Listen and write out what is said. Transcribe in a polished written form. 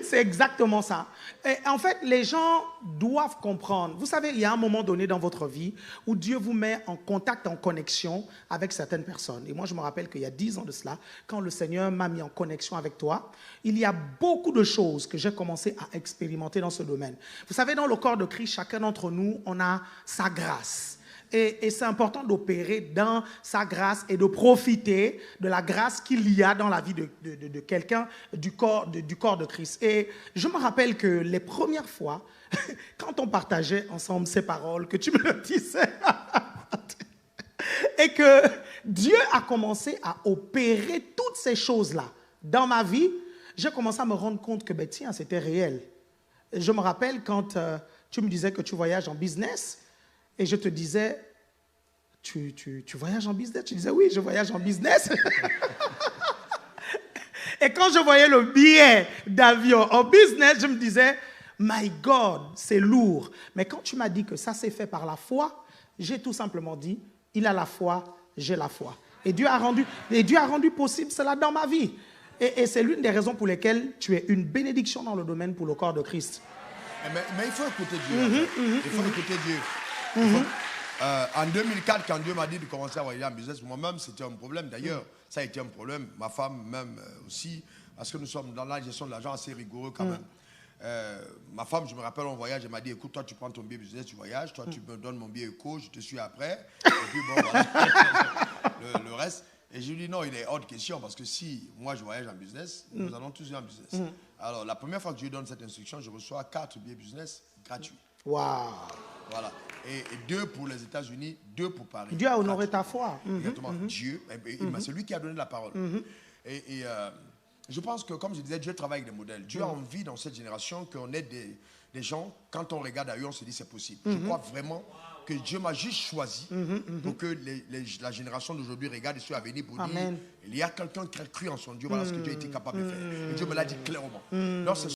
c'est exactement ça. Et en fait, les gens doivent comprendre. Vous savez, il y a un moment donné dans votre vie où Dieu vous met en contact, en connexion avec certaines personnes. Et moi, je me rappelle qu'il y a 10 ans de cela, quand le Seigneur m'a mis en connexion avec toi, il y a beaucoup de choses que j'ai commencé à expérimenter dans ce domaine. Vous savez, dans le corps de Christ, chacun d'entre nous, on a sa grâce. Et c'est important d'opérer dans sa grâce et de profiter de la grâce qu'il y a dans la vie de quelqu'un du corps de Christ. Et je me rappelle que les premières fois, quand on partageait ensemble ces paroles, que tu me le disais, et que Dieu a commencé à opérer toutes ces choses-là dans ma vie, j'ai commencé à me rendre compte que, ben, tiens, c'était réel. Je me rappelle quand tu me disais que tu voyages en business, et je te disais, tu voyages en business? Tu disais, oui, je voyage en business. Et quand je voyais le billet d'avion en business, je me disais, my God, c'est lourd. Mais quand tu m'as dit que ça s'est fait par la foi, j'ai tout simplement dit, il a la foi, j'ai la foi. Et Dieu a rendu possible cela dans ma vie. Et c'est l'une des raisons pour lesquelles tu es une bénédiction dans le domaine pour le corps de Christ. Mais il faut écouter Dieu. Il faut écouter Dieu. En 2004, quand Dieu m'a dit de commencer à voyager en business, moi-même, c'était un problème. D'ailleurs, ça a été un problème. Ma femme, même aussi, parce que nous sommes dans la gestion de l'argent assez rigoureux quand même. Ma femme, je me rappelle, on voyage, elle m'a dit, écoute, toi, tu prends ton billet business, tu voyages, toi, tu me donnes mon billet éco, je te suis après. Et puis, bon, voilà, le reste. Et je lui dis, non, il est hors de question, parce que si moi, je voyage en business, nous allons tous aller en business. Alors, la première fois que je lui donne cette instruction, je reçois 4 billets business gratuits. Waouh! Voilà. Et 2 pour les États-Unis, 2 pour Paris. Dieu a honoré ta foi. Exactement. Dieu, c'est lui qui a donné la parole. Et je pense que, comme je disais, Dieu travaille avec des modèles. Dieu a envie dans cette génération qu'on ait des gens, quand on regarde ailleurs, on se dit c'est possible. Je crois vraiment que Dieu m'a juste choisi pour que la génération d'aujourd'hui regarde et soit à venir pour dire il y a quelqu'un qui a cru en son Dieu, voilà ce que Dieu a été capable de faire. Et Dieu me l'a dit clairement. Donc,